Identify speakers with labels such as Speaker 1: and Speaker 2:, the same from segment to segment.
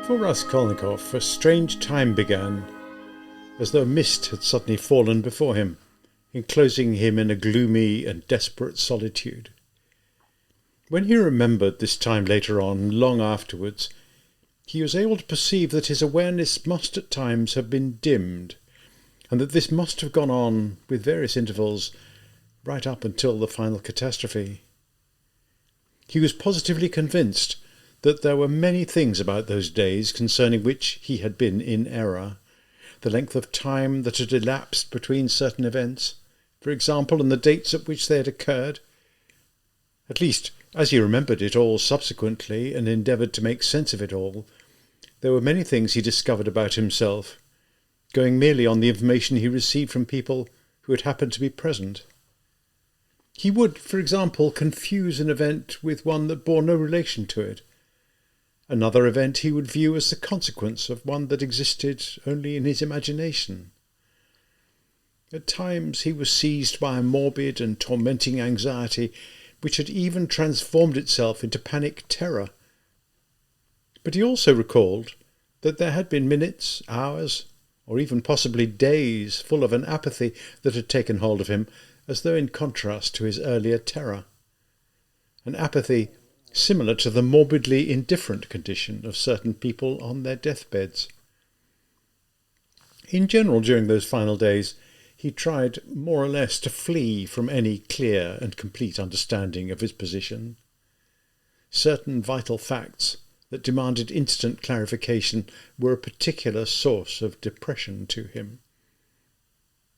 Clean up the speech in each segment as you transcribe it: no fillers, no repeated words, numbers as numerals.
Speaker 1: For Raskolnikov, a strange time began, as though a mist had suddenly fallen before him, enclosing him in a gloomy and desperate solitude. When he remembered this time later on, long afterwards, he was able to perceive that his awareness must at times have been dimmed, and that this must have gone on with various intervals right up until the final catastrophe. He was positively convinced that there were many things about those days concerning which he had been in error. The length of time that had elapsed between certain events, for example, and the dates at which they had occurred. At least, as he remembered it all subsequently and endeavoured to make sense of it all, there were many things he discovered about himself, going merely on the information he received from people who had happened to be present. He would, for example, confuse an event with one that bore no relation to it. Another event he would view as the consequence of one that existed only in his imagination. At times he was seized by a morbid and tormenting anxiety which had even transformed itself into panic terror. But he also recalled that there had been minutes, hours, or even possibly days full of an apathy that had taken hold of him, as though in contrast to his earlier terror. An apathy similar to the morbidly indifferent condition of certain people on their deathbeds. In general, during those final days, he tried more or less to flee from any clear and complete understanding of his position. Certain vital facts that demanded instant clarification were a particular source of depression to him.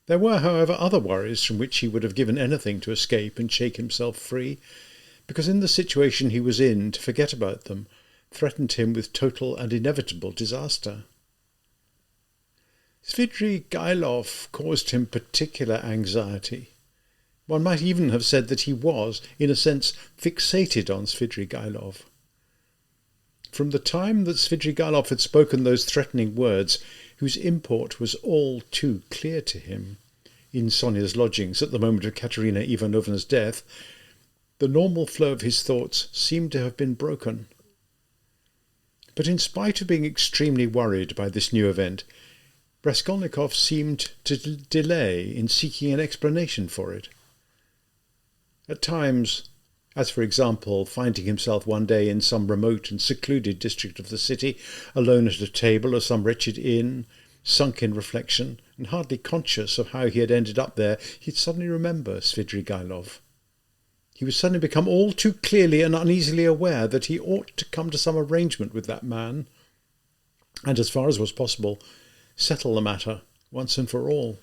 Speaker 1: There were, however, other worries from which he would have given anything to escape and shake himself free, because in the situation he was in, to forget about them threatened him with total and inevitable disaster. Svidrigaïlov caused him particular anxiety. One might even have said that he was, in a sense, fixated on Svidrigaïlov. From the time that Svidrigaïlov had spoken those threatening words, whose import was all too clear to him, in Sonia's lodgings at the moment of Katerina Ivanovna's death, the normal flow of his thoughts seemed to have been broken. But in spite of being extremely worried by this new event, Raskolnikov seemed to delay in seeking an explanation for it. At times, as for example finding himself one day in some remote and secluded district of the city, alone at a table of some wretched inn, sunk in reflection, and hardly conscious of how he had ended up there, he'd suddenly remember Svidrigaïlov. He would suddenly become all too clearly and uneasily aware that he ought to come to some arrangement with that man, and as far as was possible, settle the matter once and for all.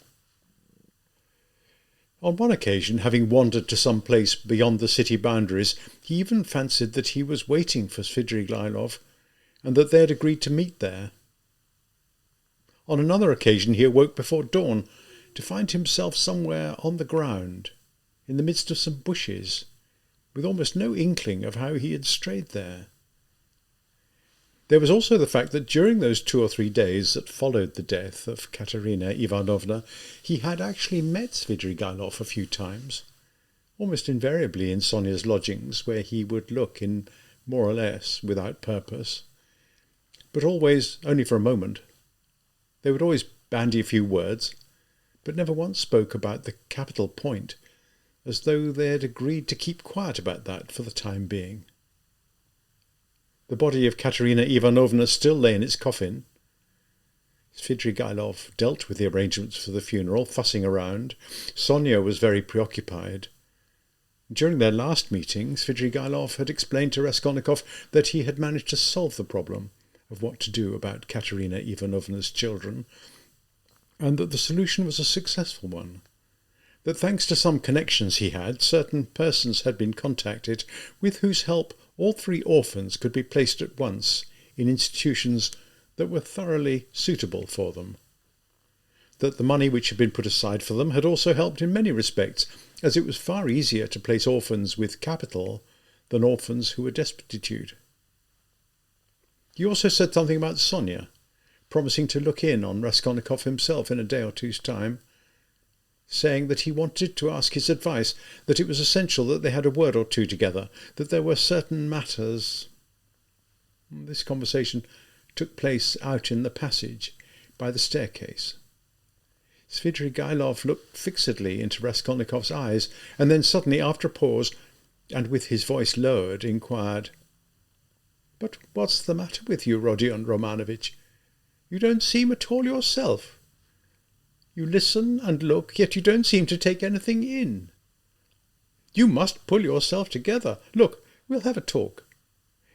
Speaker 1: On one occasion, having wandered to some place beyond the city boundaries, he even fancied that he was waiting for Svidrigaïlov, and that they had agreed to meet there. On another occasion he awoke before dawn to find himself somewhere on the ground, in the midst of some bushes, with almost no inkling of how he had strayed there. There was also the fact that during those 2 or 3 days that followed the death of Katerina Ivanovna, he had actually met Svidrigaïlov a few times, almost invariably in Sonia's lodgings, where he would look in more or less without purpose, but always only for a moment. They would always bandy a few words, but never once spoke about the capital point, as though they had agreed to keep quiet about that for the time being. The body of Katerina Ivanovna still lay in its coffin. Svidrigaïlov dealt with the arrangements for the funeral, fussing around. Sonia was very preoccupied. During their last meeting, Svidrigaïlov had explained to Raskolnikov that he had managed to solve the problem of what to do about Katerina Ivanovna's children, and that the solution was a successful one. That thanks to some connections he had, certain persons had been contacted with whose help all 3 orphans could be placed at once in institutions that were thoroughly suitable for them. That the money which had been put aside for them had also helped in many respects, as it was far easier to place orphans with capital than orphans who were destitute. He also said something about Sonia, promising to look in on Raskolnikov himself in a day or 2's time, saying that he wanted to ask his advice, that it was essential that they had a word or 2 together, that there were certain matters. This conversation took place out in the passage by the staircase. Svidrigailov looked fixedly into Raskolnikov's eyes, and then suddenly, after a pause, and with his voice lowered, inquired, "But what's the matter with you, Rodion Romanovich? You don't seem at all yourself. You listen and look, yet you don't seem to take anything in. You must pull yourself together. Look, we'll have a talk.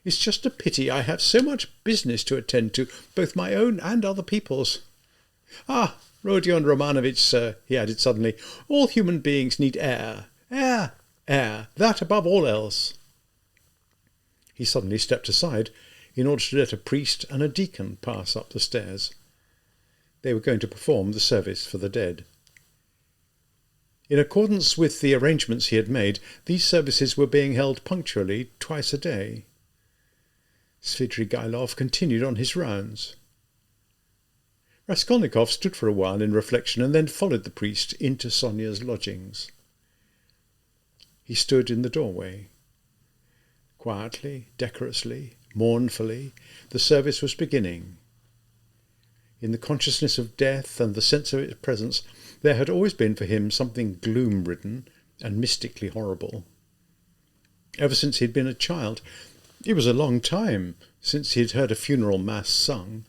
Speaker 1: It's just a pity I have so much business to attend to, both my own and other people's. Ah, Rodion Romanovich, sir," he added suddenly, "all human beings need air. Air, air, that above all else." He suddenly stepped aside in order to let a priest and a deacon pass up the stairs. They were going to perform the service for the dead. In accordance with the arrangements he had made, these services were being held punctually twice a day. Svidrigailov continued on his rounds. Raskolnikov stood for a while in reflection and then followed the priest into Sonia's lodgings. He stood in the doorway. Quietly, decorously, mournfully, the service was beginning. In the consciousness of death and the sense of its presence, there had always been for him something gloom-ridden and mystically horrible. Ever since he had been a child, it was a long time since he had heard a funeral mass sung.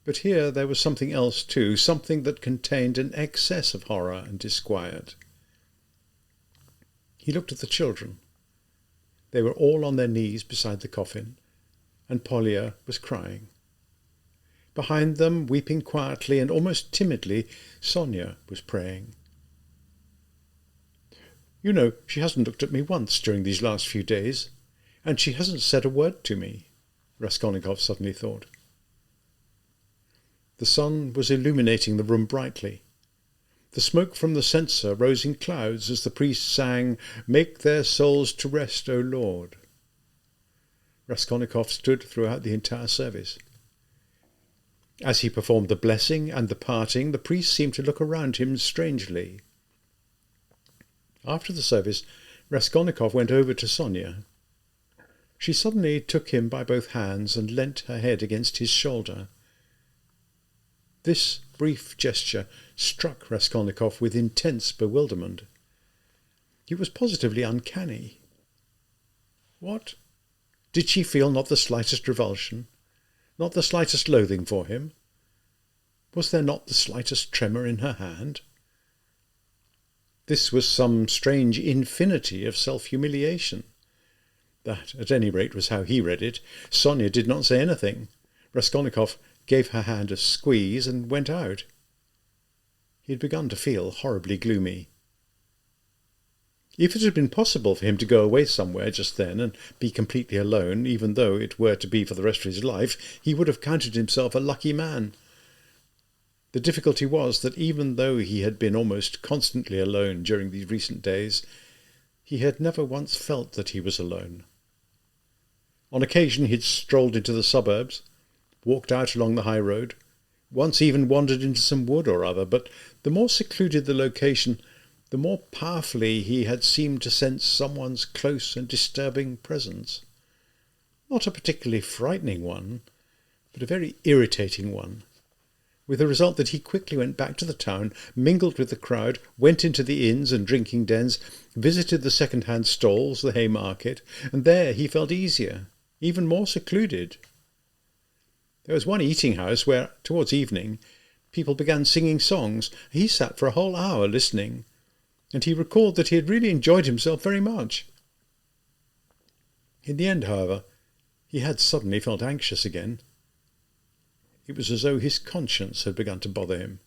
Speaker 1: But here there was something else too, something that contained an excess of horror and disquiet. He looked at the children. They were all on their knees beside the coffin, and Polya was crying. Behind them, weeping quietly and almost timidly, Sonia was praying. "You know, she hasn't looked at me once during these last few days, and she hasn't said a word to me," Raskolnikov suddenly thought. The sun was illuminating the room brightly. The smoke from the censer rose in clouds as the priest sang, "Make their souls to rest, O Lord." Raskolnikov stood throughout the entire service. As he performed the blessing and the parting, the priest seemed to look around him strangely. After the service, Raskolnikov went over to Sonia. She suddenly took him by both hands and leant her head against his shoulder. This brief gesture struck Raskolnikov with intense bewilderment. It was positively uncanny. What? Did she feel not the slightest revulsion, not the slightest loathing for him? Was there not the slightest tremor in her hand? This was some strange infinity of self-humiliation. That, at any rate, was how he read it. Sonia did not say anything. Raskolnikov gave her hand a squeeze and went out. He had begun to feel horribly gloomy. If it had been possible for him to go away somewhere just then and be completely alone, even though it were to be for the rest of his life, he would have counted himself a lucky man. The difficulty was that even though he had been almost constantly alone during these recent days, he had never once felt that he was alone. On occasion he had strolled into the suburbs, walked out along the high road, once even wandered into some wood or other, but the more secluded the location, the more powerfully he had seemed to sense someone's close and disturbing presence. Not a particularly frightening one, but a very irritating one, with the result that he quickly went back to the town, mingled with the crowd, went into the inns and drinking dens, visited the second-hand stalls, the Haymarket, and there he felt easier, even more secluded. There was one eating-house where, towards evening, people began singing songs. He sat for a whole hour listening, and he recalled that he had really enjoyed himself very much. In the end, however, he had suddenly felt anxious again. It was as though his conscience had begun to bother him.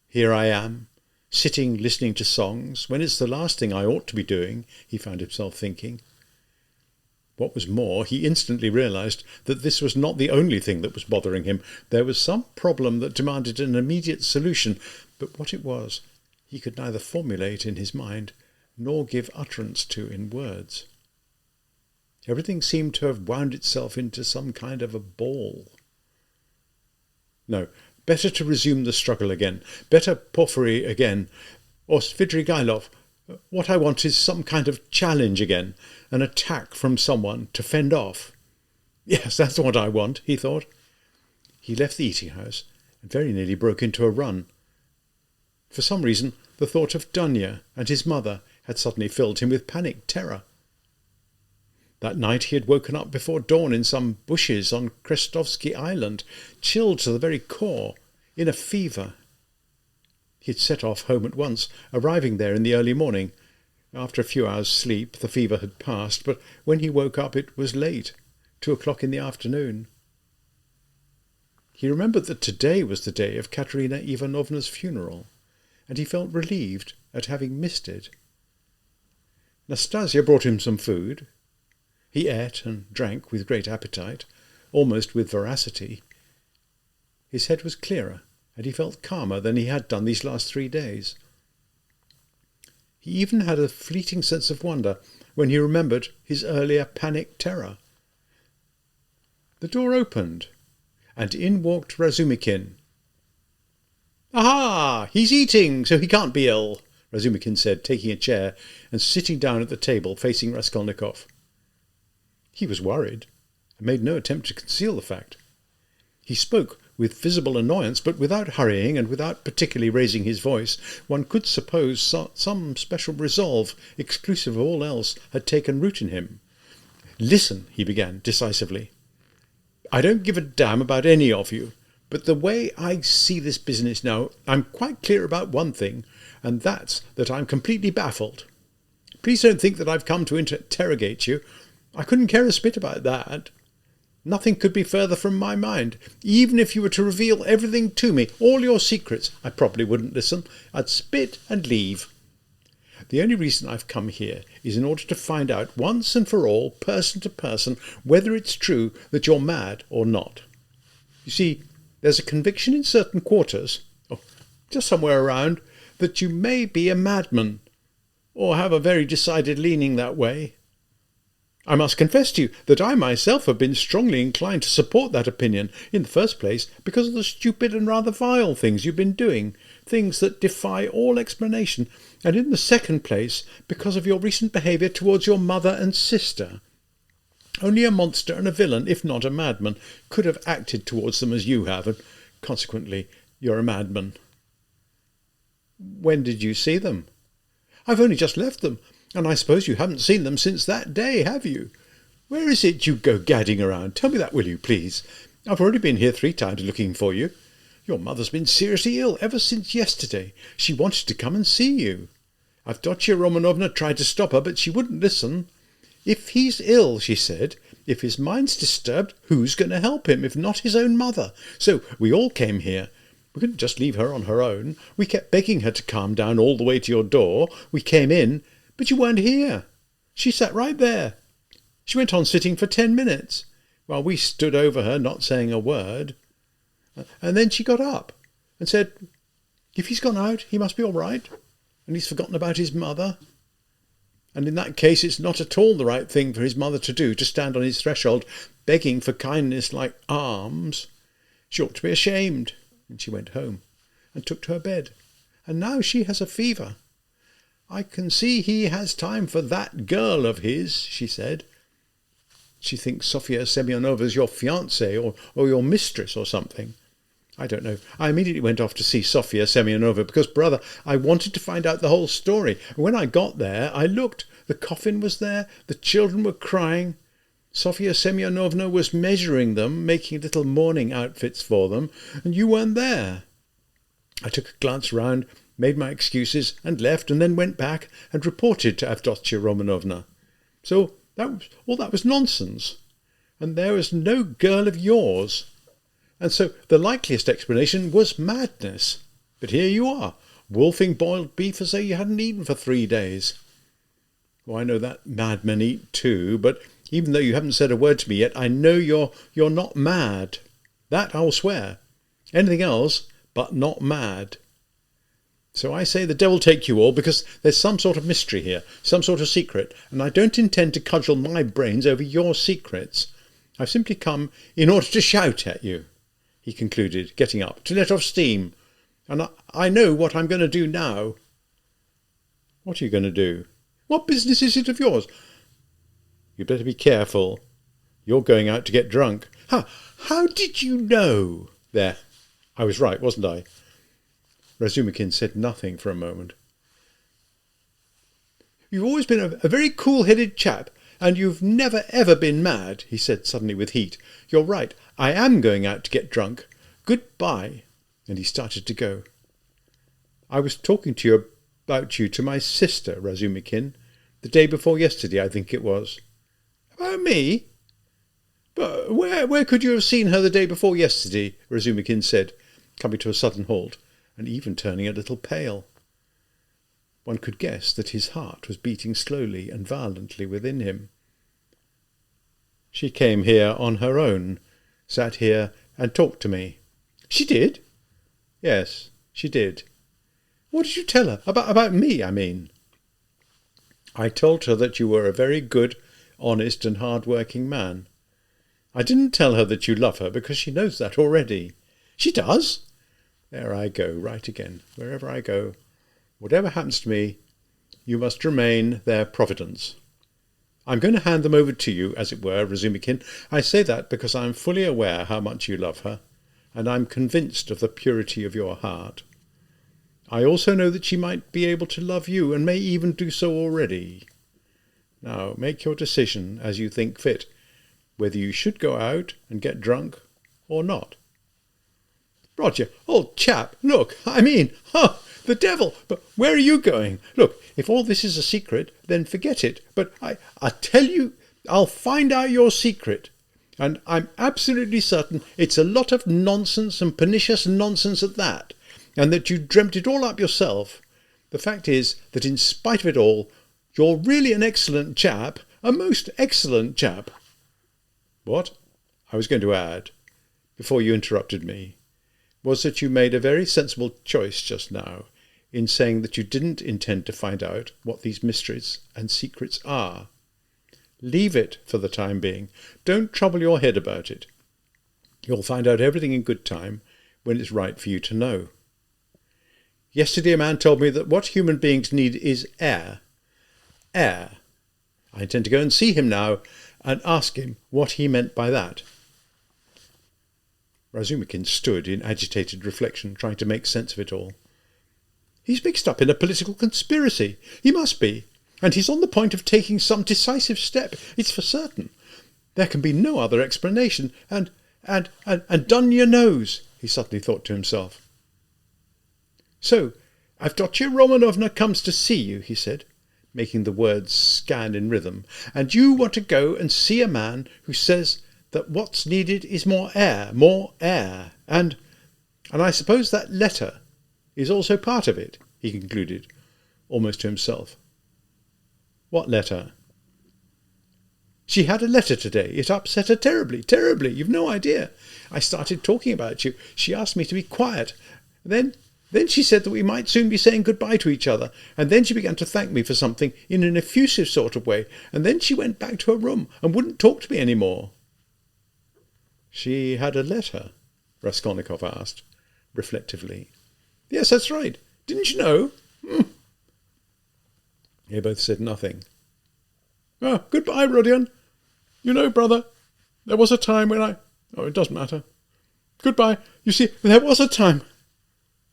Speaker 1: "Here I am, sitting listening to songs, when it's the last thing I ought to be doing," he found himself thinking. What was more, he instantly realized that this was not the only thing that was bothering him. There was some problem that demanded an immediate solution, but what it was, he could neither formulate in his mind nor give utterance to in words. Everything seemed to have wound itself into some kind of a ball. No, better to resume the struggle again, better Porfiry again, or Svidrigailov. What I want is some kind of challenge again, an attack from someone to fend off. Yes, that's what I want, he thought. He left the eating-house and very nearly broke into a run. For some reason, the thought of Dunya and his mother had suddenly filled him with panic terror. That night he had woken up before dawn in some bushes on Krestovsky Island, chilled to the very core, in a fever. He had set off home at once, arriving there in the early morning. After a few hours' sleep, the fever had passed, but when he woke up it was late, 2 o'clock in the afternoon. He remembered that today was the day of Katerina Ivanovna's funeral, and he felt relieved at having missed it. Nastasia brought him some food. He ate and drank with great appetite, almost with voracity. His head was clearer, and he felt calmer than he had done these last 3 days. He even had a fleeting sense of wonder when he remembered his earlier panic terror. The door opened, and in walked Razumikin. "Aha! He's eating, so he can't be ill," Razumikin said, taking a chair and sitting down at the table facing Raskolnikov. He was worried, and made no attempt to conceal the fact. He spoke with visible annoyance, but without hurrying and without particularly raising his voice. One could suppose some special resolve, exclusive of all else, had taken root in him. "Listen," he began decisively. "I don't give a damn about any of you, but the way I see this business now, I'm quite clear about one thing, and that's that I'm completely baffled. Please don't think that I've come to interrogate you. I couldn't care a spit about that. Nothing could be further from my mind. Even if you were to reveal everything to me, all your secrets, I probably wouldn't listen. I'd spit and leave. The only reason I've come here is in order to find out once and for all, person to person, whether it's true that you're mad or not. You see, there's a conviction in certain quarters, or just somewhere around, that you may be a madman, or have a very decided leaning that way. I must confess to you that I myself have been strongly inclined to support that opinion, in the first place because of the stupid and rather vile things you've been doing, things that defy all explanation, and in the second place because of your recent behaviour towards your mother and sister. Only a monster and a villain, if not a madman, could have acted towards them as you have, and consequently you're a madman." "When did you see them?" "I've only just left them. And I suppose you haven't seen them since that day, have you? Where is it you go gadding around? Tell me that, will you, please? I've already been here 3 times looking for you. Your mother's been seriously ill ever since yesterday. She wanted to come and see you. Avdotia Romanovna tried to stop her, but she wouldn't listen. If he's ill, she said, if his mind's disturbed, who's going to help him, if not his own mother? So we all came here. We couldn't just leave her on her own. We kept begging her to calm down all the way to your door. We came in. But you weren't here. She sat right there. She went on sitting for 10 minutes, while we stood over her, not saying a word. And then she got up and said, 'If he's gone out, he must be all right, and he's forgotten about his mother. And in that case it's not at all the right thing for his mother to do, to stand on his threshold begging for kindness like alms. She ought to be ashamed.' And she went home and took to her bed. And now she has a fever. 'I can see he has time for that girl of his,' she said. She thinks Sofya Semyonova's your fiancée or your mistress or something. I don't know. I immediately went off to see Sofya Semyonovna because, brother, I wanted to find out the whole story. And when I got there, I looked. The coffin was there. The children were crying. Sofya Semyonovna was measuring them, making little mourning outfits for them, and you weren't there. I took a glance round, made my excuses, and left, and then went back and reported to Avdotia Romanovna. So that was nonsense. And there was no girl of yours. And so the likeliest explanation was madness. But here you are, wolfing boiled beef as though you hadn't eaten for 3 days. Oh, I know that madmen eat too, but even though you haven't said a word to me yet, I know you're not mad. That I'll swear. Anything else, but not mad. So I say the devil take you all, because there's some sort of mystery here, some sort of secret, and I don't intend to cudgel my brains over your secrets. I've simply come in order to shout at you," he concluded, getting up, "to let off steam. And I know what I'm going to do now." "What are you going to do?" "What business is it of yours?" "You'd better be careful. You're going out to get drunk. How did you know? There, I was right, wasn't I? Razumikin said nothing for a moment. You've always been a very cool-headed chap, and you've never ever been mad, he said suddenly with heat. You're right, I am going out to get drunk. Goodbye. And he started to go. I was talking to you about you to my sister, Razumikin, the day before yesterday, I think it was. About me? But where could you have seen her the day before yesterday? Razumikin said, coming to a sudden halt, and even turning a little pale. One could guess that his heart was beating slowly and violently within him. She came here on her own, sat here and talked to me. She did? Yes, she did. What did you tell her? About me, I mean. I told her that you were a very good, honest and hard-working man. I didn't tell her that you love her, because she knows that already. She does? There I go, right again. Wherever I go, whatever happens to me, you must remain their providence. I'm going to hand them over to you, as it were, Razumikin. I say that because I am fully aware how much you love her, and I'm convinced of the purity of your heart. I also know that she might be able to love you, and may even do so already. Now, make your decision as you think fit, whether you should go out and get drunk or not. Roger, old chap, look, the devil! But where are you going? Look, if all this is a secret, then forget it. But I tell you, I'll find out your secret. And I'm absolutely certain it's a lot of nonsense and pernicious nonsense at that, and that you dreamt it all up yourself. The fact is that in spite of it all, you're really an excellent chap, a most excellent chap. What I was going to add, before you interrupted me, was that you made a very sensible choice just now in saying that you didn't intend to find out what these mysteries and secrets are. Leave it for the time being. Don't trouble your head about it. You'll find out everything in good time when it's right for you to know. Yesterday a man told me that what human beings need is air. Air. I intend to go and see him now and ask him what he meant by that. Razumikin stood in agitated reflection, trying to make sense of it all. He's mixed up in a political conspiracy. He must be. And he's on the point of taking some decisive step. It's for certain. There can be no other explanation. And Dunya knows, he suddenly thought to himself. So, Avdotya Romanovna comes to see you, he said, making the words scan in rhythm, and you want to go and see a man who says that what's needed is more air, and I suppose that letter is also part of it, he concluded, almost to himself. What letter? She had a letter today. It upset her terribly, terribly. You've no idea. I started talking about you. She asked me to be quiet. Then she said that we might soon be saying goodbye to each other, and then she began to thank me for something in an effusive sort of way, and then she went back to her room and wouldn't talk to me any more. She had a letter? Raskolnikov asked, reflectively. Yes, that's right. Didn't you know? They both said nothing. Goodbye, Rodion. You know, brother, there was a time when it doesn't matter. Goodbye. You see, there was a time.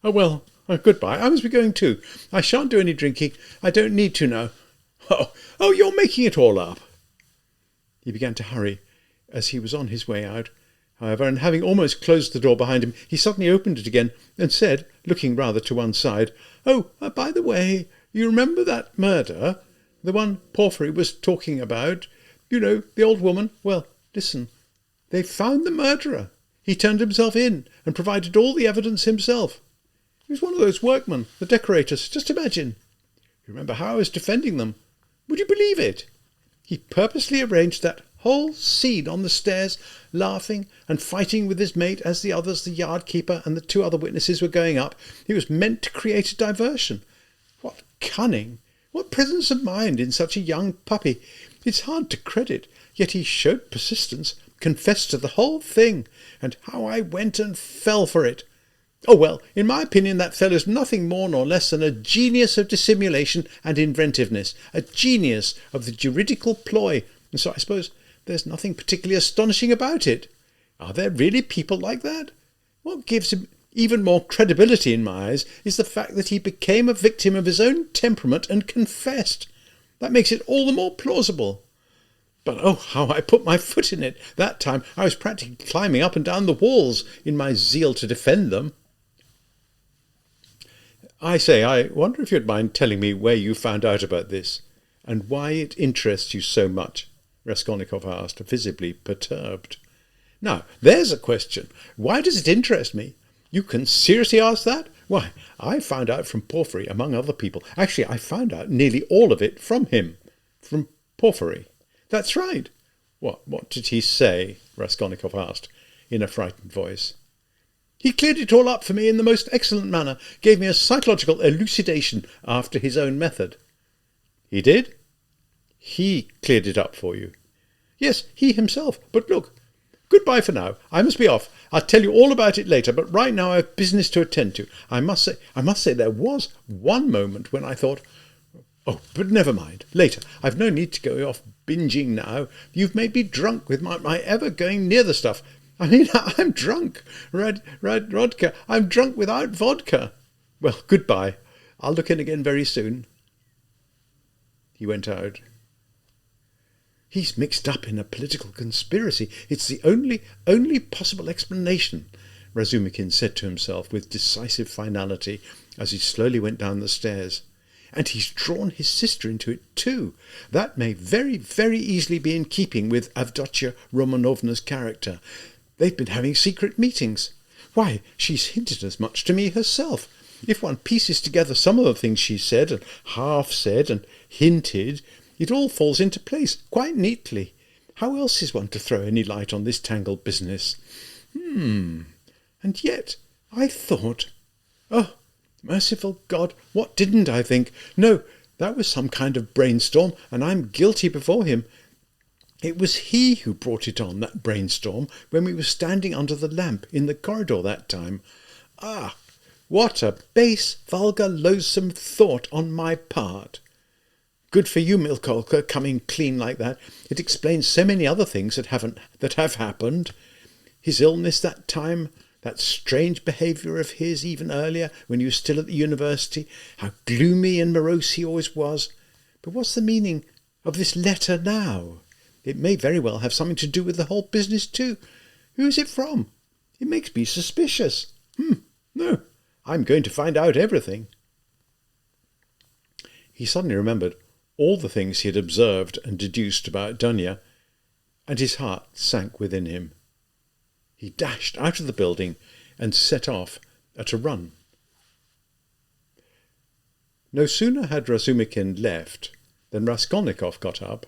Speaker 1: Oh, well, goodbye. I must be going too. I shan't do any drinking. I don't need to now. Oh, you're making it all up. He began to hurry as he was on his way out, however, and having almost closed the door behind him, he suddenly opened it again and said, looking rather to one side, by the way, you remember that murder? The one Porphyry was talking about? You know, the old woman? Well, listen. They found the murderer. He turned himself in and provided all the evidence himself. He was one of those workmen, the decorators. Just imagine. You remember how I was defending them. Would you believe it? He purposely arranged that whole scene on the stairs, laughing and fighting with his mate as the others, the yard keeper and the two other witnesses, were going up. He was meant to create a diversion. What cunning! What presence of mind in such a young puppy! It's hard to credit, yet he showed persistence, confessed to the whole thing, and how I went and fell for it. Oh, well, in my opinion, that fellow's nothing more nor less than a genius of dissimulation and inventiveness, a genius of the juridical ploy, and so I suppose There's nothing particularly astonishing about it. Are there really people like that? What gives him even more credibility in my eyes is the fact that he became a victim of his own temperament and confessed. That makes it all the more plausible. But oh, how I put my foot in it! That time I was practically climbing up and down the walls in my zeal to defend them. I say, I wonder if you'd mind telling me where you found out about this, and why it interests you so much, Raskolnikov asked, visibly perturbed. Now, there's a question. Why does it interest me? You can seriously ask that? Why, I found out from Porfiry, among other people. Actually, I found out nearly all of it from him, from Porfiry. That's right. What did he say? Raskolnikov asked, in a frightened voice. He cleared it all up for me in the most excellent manner, gave me a psychological elucidation after his own method. He did? He cleared it up for you? Yes, he himself. But look, goodbye for now. I must be off. I'll tell you all about it later, but right now I have business to attend to. I must say there was one moment when I thought, oh, but never mind. Later. I've no need to go off binging now. You've made me drunk with my ever going near the stuff. I mean, I'm drunk. Rodka, I'm drunk without vodka. Well, goodbye. I'll look in again very soon. He went out. He's mixed up in a political conspiracy. It's the only possible explanation, Razumikin said to himself with decisive finality as he slowly went down the stairs. And he's drawn his sister into it too. That may very, very easily be in keeping with Avdotya Romanovna's character. They've been having secret meetings. Why, she's hinted as much to me herself. If one pieces together some of the things she said and half said and hinted, it all falls into place quite neatly. How else is one to throw any light on this tangled business? And yet I thought... Oh, merciful God, what didn't I think? No, that was some kind of brainstorm, and I'm guilty before him. It was he who brought it on, that brainstorm, when we were standing under the lamp in the corridor that time. Ah, what a base, vulgar, loathsome thought on my part. Good for you, Mikolka, coming clean like that. It explains so many other things that have happened. His illness that time, that strange behaviour of his even earlier, when he was still at the university, how gloomy and morose he always was. But what's the meaning of this letter now? It may very well have something to do with the whole business too. Who is it from? It makes me suspicious. No, I'm going to find out everything. He suddenly remembered all the things he had observed and deduced about Dunya, and his heart sank within him. He dashed out of the building and set off at a run. No sooner had Razumikin left than Raskolnikov got up,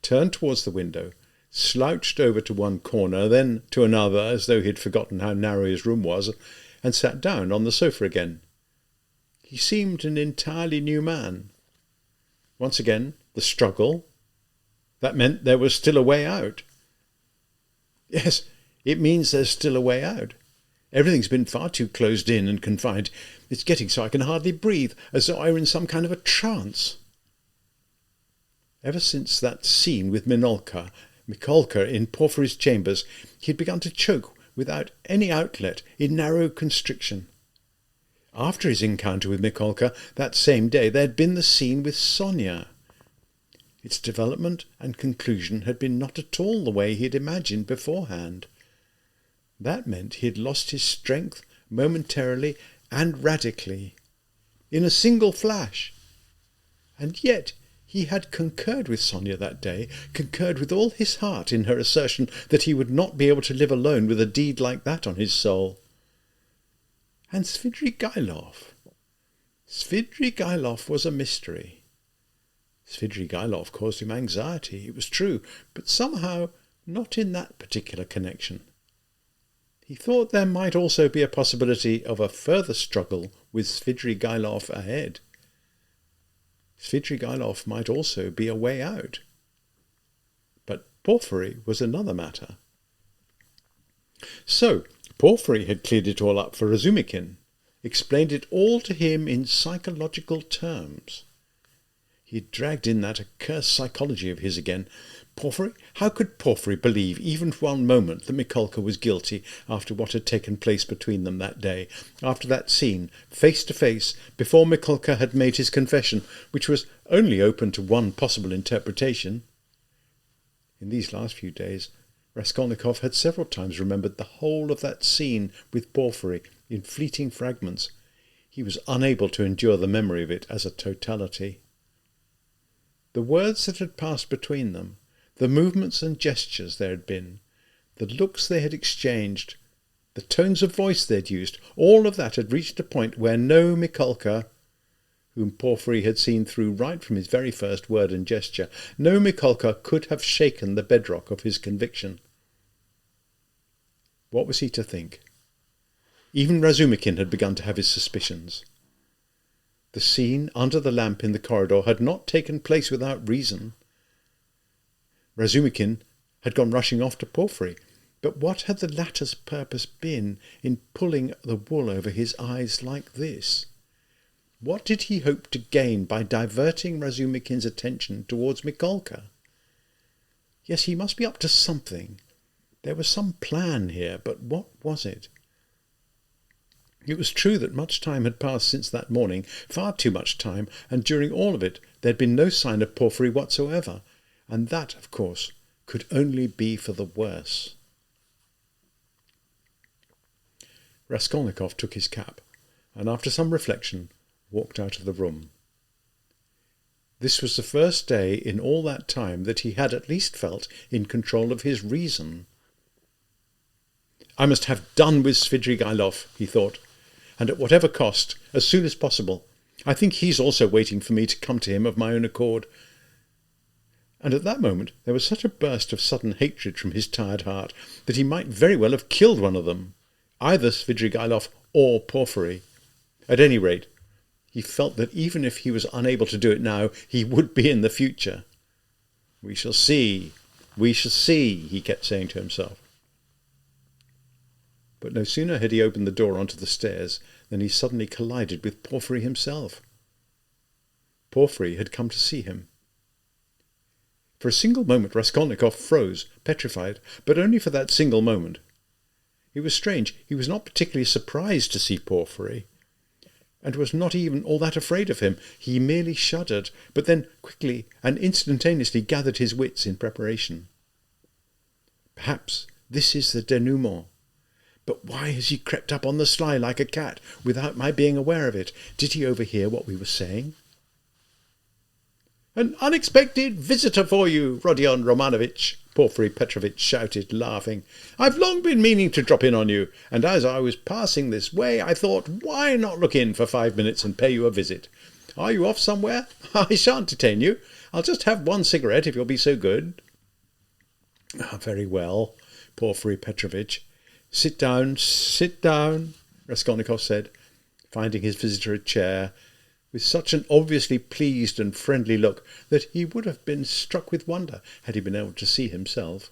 Speaker 1: turned towards the window, slouched over to one corner, then to another, as though he had forgotten how narrow his room was, and sat down on the sofa again. He seemed an entirely new man. Once again, the struggle. That meant there was still a way out. Yes, it means there's still a way out. Everything's been far too closed in and confined. It's getting so I can hardly breathe, as though I were in some kind of a trance. Ever since that scene with Mikolka in Porfiry's chambers, he had begun to choke without any outlet, in narrow constriction. After his encounter with Mikolka that same day, there had been the scene with Sonia. Its development and conclusion had been not at all the way he had imagined beforehand. That meant he had lost his strength momentarily and radically, in a single flash. And yet he had concurred with Sonia that day, concurred with all his heart in her assertion that he would not be able to live alone with a deed like that on his soul. And Svidrigailov. Svidrigailov was a mystery. Svidrigailov caused him anxiety, it was true, but somehow not in that particular connection. He thought there might also be a possibility of a further struggle with Svidrigailov ahead. Svidrigailov might also be a way out. But Porfiry was another matter. So, Porfiry had cleared it all up for Razumikin, explained it all to him in psychological terms. He had dragged in that accursed psychology of his again, Porfiry? How could Porfiry believe even for one moment that Mikolka was guilty after what had taken place between them that day, after that scene, face to face, before Mikolka had made his confession, which was only open to one possible interpretation? In these last few days, Raskolnikov had several times remembered the whole of that scene with Porfiry in fleeting fragments. He was unable to endure the memory of it as a totality. The words that had passed between them, the movements and gestures there had been, the looks they had exchanged, the tones of voice they had used, all of that had reached a point where no Mikolka, whom Porfiry had seen through right from his very first word and gesture, no Mikolka could have shaken the bedrock of his conviction. What was he to think? Even Razumikin had begun to have his suspicions. The scene under the lamp in the corridor had not taken place without reason. Razumikin had gone rushing off to Porfiry, but what had the latter's purpose been in pulling the wool over his eyes like this? What did he hope to gain by diverting Razumikin's attention towards Mikolka? Yes, he must be up to something. There was some plan here, but what was it? It was true that much time had passed since that morning, far too much time, and during all of it there had been no sign of Porfiry whatsoever, and that, of course, could only be for the worse. Raskolnikov took his cap, and after some reflection walked out of the room. This was the first day in all that time that he had at least felt in control of his reason. I must have done with Svidrigailov, he thought, and at whatever cost, as soon as possible. I think he's also waiting for me to come to him of my own accord. And at that moment there was such a burst of sudden hatred from his tired heart that he might very well have killed one of them, either Svidrigailov or Porfiry. At any rate, he felt that even if he was unable to do it now, he would be in the future. We shall see, he kept saying to himself. But no sooner had he opened the door onto the stairs than he suddenly collided with Porfiry himself. Porfiry had come to see him. For a single moment Raskolnikov froze, petrified, but only for that single moment. It was strange, he was not particularly surprised to see Porfiry, and was not even all that afraid of him. He merely shuddered, but then quickly and instantaneously gathered his wits in preparation. Perhaps this is the denouement. But why has he crept up on the sly like a cat, without my being aware of it? Did he overhear what we were saying? "An unexpected visitor for you, Rodion Romanovitch," Porfiry Petrovitch shouted, laughing. "I've long been meaning to drop in on you, and as I was passing this way, I thought, why not look in for 5 minutes and pay you a visit? Are you off somewhere? I shan't detain you. I'll just have one cigarette, if you'll be so good." "Very well, Porfiry Petrovitch. Sit down, Raskolnikov said, finding his visitor a chair, with such an obviously pleased and friendly look that he would have been struck with wonder had he been able to see himself.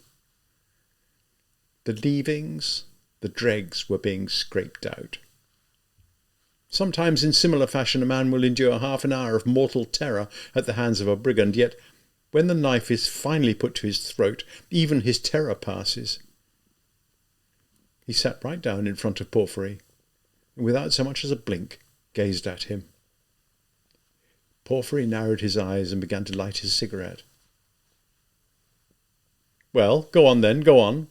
Speaker 1: The leavings, the dregs, were being scraped out. Sometimes in similar fashion a man will endure half an hour of mortal terror at the hands of a brigand, yet when the knife is finally put to his throat, even his terror passes. He sat right down in front of Porfiry, and without so much as a blink, gazed at him. Porfiry narrowed his eyes and began to light his cigarette. "Well, go on then, go on."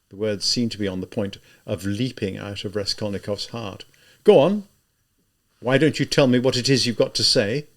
Speaker 1: The words seemed to be on the point of leaping out of Raskolnikov's heart. "Go on. Why don't you tell me what it is you've got to say?"